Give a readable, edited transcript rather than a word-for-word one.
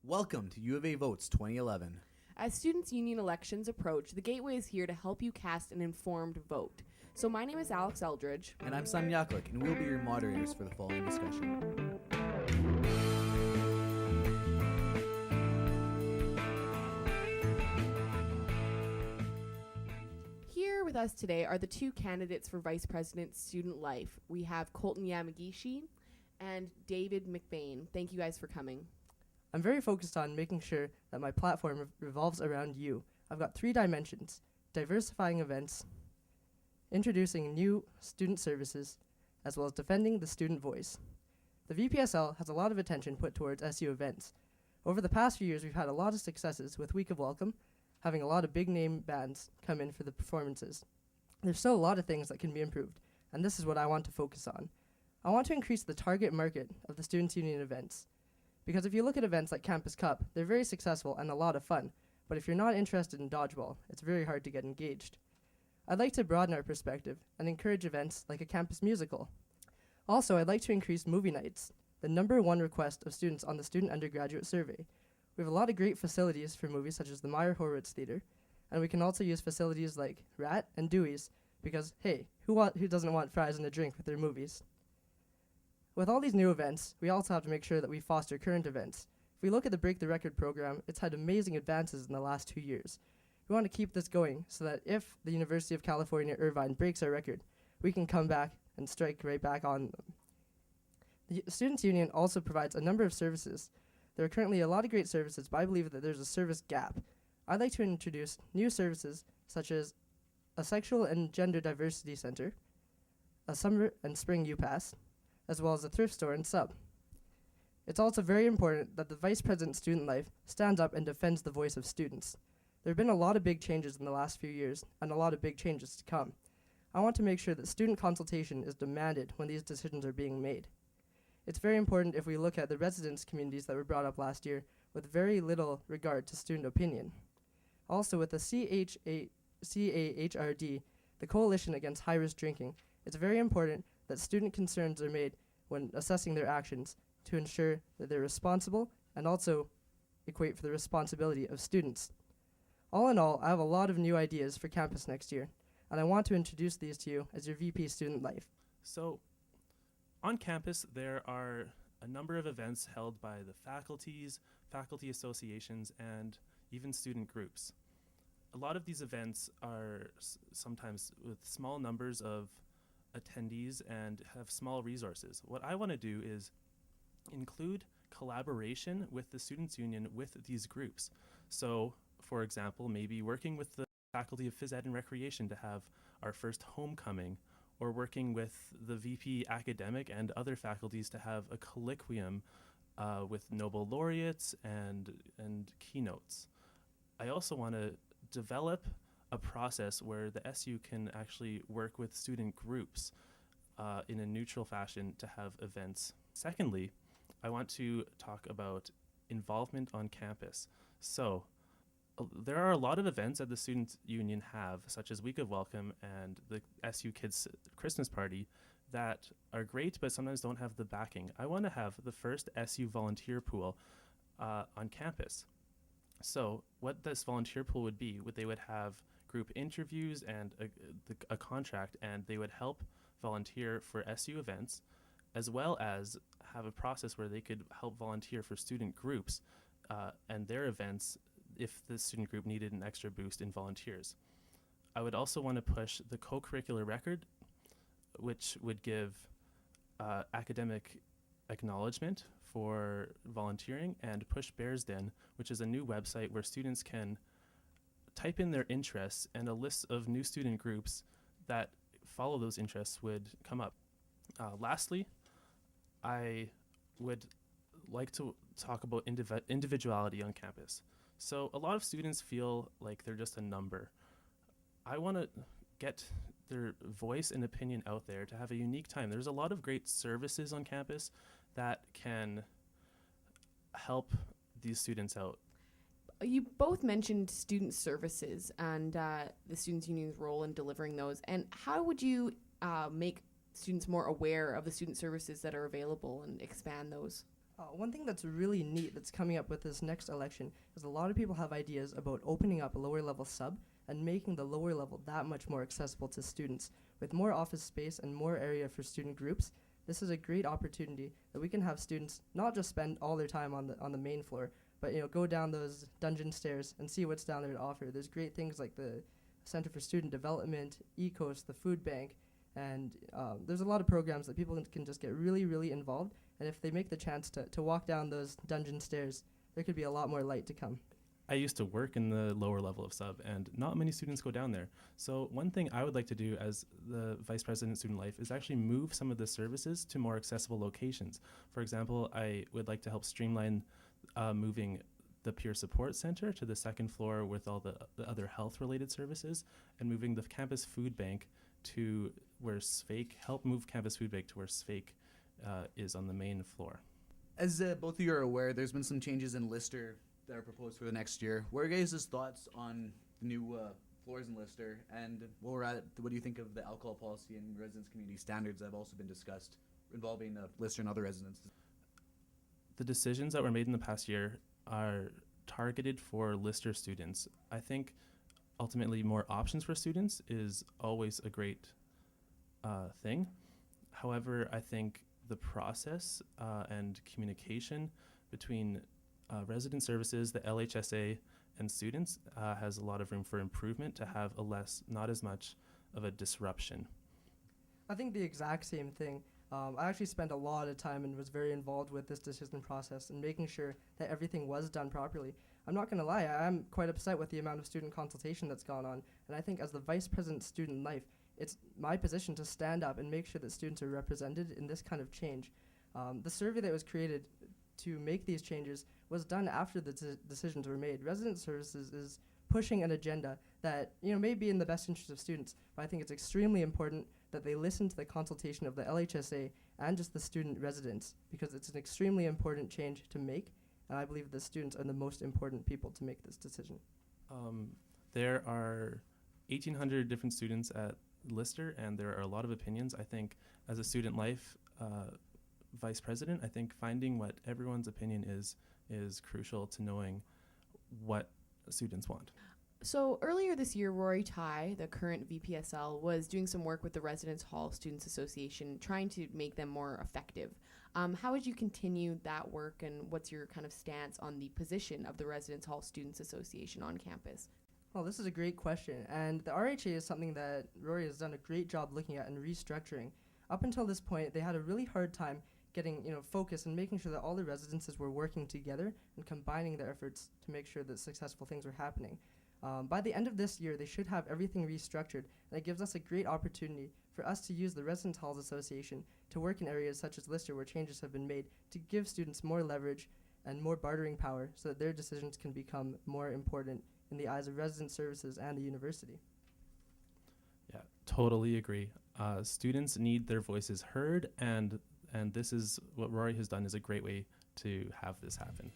Welcome to U of A Votes 2011. As Students' Union elections approach, the Gateway is here to help you cast an informed vote. So my name is Alex Eldridge. And I'm Simon Yaklik, and we'll be your moderators for the following discussion. Here with us today are the two candidates for Vice President Student Life. We have Colten Yamagishi and David McBean. Thank you guys for coming. I'm very focused on making sure that my platform revolves around you. I've got 3 dimensions: diversifying events, introducing new student services, as well as defending the student voice. The VPSL has a lot of attention put towards SU events. Over the past few years, we've had a lot of successes with Week of Welcome, having a lot of big name bands come in for the performances. There's still a lot of things that can be improved, and this is what I want to focus on. I want to increase the target market of the Students' Union events. Because if you look at events like Campus Cup, they're very successful and a lot of fun, but if you're not interested in dodgeball, it's very hard to get engaged. I'd like to broaden our perspective and encourage events like a campus musical. Also, I'd like to increase movie nights, the #1 request of students on the Student Undergraduate Survey. We have a lot of great facilities for movies such as the Meyer Horowitz Theater, and we can also use facilities like Rat and Dewey's because, hey, who doesn't want fries and a drink with their movies? With all these new events, we also have to make sure that we foster current events. If we look at the Break the Record program, it's had amazing advances in the last 2 years. We want to keep this going so that if the University of California, Irvine breaks our record, we can come back and strike right back on them. The Students' Union also provides a number of services. There are currently a lot of great services, but I believe that there's a service gap. I'd like to introduce new services such as a Sexual and Gender Diversity Center, a Summer and Spring UPass, as well as a thrift store and sub. It's also very important that the Vice President Student Life stands up and defends the voice of students. There have been a lot of big changes in the last few years, and a lot of big changes to come. I want to make sure that student consultation is demanded when these decisions are being made. It's very important if we look at the residence communities that were brought up last year with very little regard to student opinion. Also, with the CAHRD, the Coalition Against High-Risk Drinking, it's very important that student concerns are made when assessing their actions to ensure that they're responsible and also equate for the responsibility of students. All in all, I have a lot of new ideas for campus next year, and I want to introduce these to you as your VP Student Life. So, on campus, there are a number of events held by the faculties, faculty associations, and even student groups. A lot of these events are sometimes with small numbers of attendees and have small resources. What I want to do is include collaboration with the Students' Union with these groups. So, for example, maybe working with the Faculty of Phys Ed and Recreation to have our first homecoming, or working with the VP Academic and other faculties to have a colloquium with Nobel laureates and keynotes. I also want to develop a process where the SU can actually work with student groups in a neutral fashion to have events. Secondly, I want to talk about involvement on campus. So, there are a lot of events that the Students' Union have, such as Week of Welcome and the SU Kids Christmas Party, that are great but sometimes don't have the backing. I want to have the first SU volunteer pool on campus. So what this volunteer pool would be, they would have group interviews and a contract, and they would help volunteer for SU events, as well as have a process where they could help volunteer for student groups and their events if the student group needed an extra boost in volunteers. I would also want to push the co-curricular record, which would give academic acknowledgement for volunteering, and push Bears Den, which is a new website where students can type in their interests, and a list of new student groups that follow those interests would come up. Lastly, I would like to talk about individuality on campus. So a lot of students feel like they're just a number. I want to get their voice and opinion out there to have a unique time. There's a lot of great services on campus that can help these students out. You both mentioned student services and the Students' Union's role in delivering those. And how would you make students more aware of the student services that are available and expand those? One thing that's really neat that's coming up with this next election is a lot of people have ideas about opening up a lower level sub and making the lower level that much more accessible to students. With more office space and more area for student groups, this is a great opportunity that we can have students not just spend all their time on the main floor, but go down those dungeon stairs and see what's down there to offer. There's great things like the Center for Student Development, ECOS, the food bank, and there's a lot of programs that people can just get really, really involved. And if they make the chance to walk down those dungeon stairs, there could be a lot more light to come. I used to work in the lower level of sub, and not many students go down there. So one thing I would like to do as the Vice President of Student Life is actually move some of the services to more accessible locations. For example, I would like to help streamline moving the Peer Support Center to the second floor with all the other health-related services, and moving the campus food bank to where help move campus food bank to where SFAIC is on the main floor. As both of you are aware, there's been some changes in Lister that are proposed for the next year. What are your guys' thoughts on the new floors in Lister? And while we're at it, what do you think of the alcohol policy and residence community standards that have also been discussed involving Lister and other residences? The decisions that were made in the past year are targeted for Lister students. I think ultimately more options for students is always a great thing. However, I think the process and communication between resident services, the LHSA, and students has a lot of room for improvement to have not as much of a disruption. I think the exact same thing. I actually spent a lot of time and was very involved with this decision process and making sure that everything was done properly. I'm not going to lie, I'm quite upset with the amount of student consultation that's gone on, and I think as the Vice President of Student Life, it's my position to stand up and make sure that students are represented in this kind of change. The survey that was created to make these changes was done after the decisions were made. Resident Services is pushing an agenda that may be in the best interest of students, but I think it's extremely important that they listen to the consultation of the LHSA and just the student residents, because it's an extremely important change to make, and I believe the students are the most important people to make this decision. There are 1,800 different students at Lister, and there are a lot of opinions. I think as a student life vice president, I think finding what everyone's opinion is crucial to knowing what students want. So earlier this year, Rory Ty, the current VPSL, was doing some work with the Residence Hall Students Association, trying to make them more effective. How would you continue that work, and what's your kind of stance on the position of the Residence Hall Students Association on campus? Well, this is a great question, and the RHA is something that Rory has done a great job looking at and restructuring. Up until this point, they had a really hard time getting focus and making sure that all the residences were working together and combining their efforts to make sure that successful things were happening. By the end of this year, they should have everything restructured, and it gives us a great opportunity for us to use the Residence Halls Association to work in areas such as Lister where changes have been made to give students more leverage and more bartering power so that their decisions can become more important in the eyes of resident services and the university. Yeah, totally agree. Students need their voices heard, and this is what Rory has done is a great way to have this happen.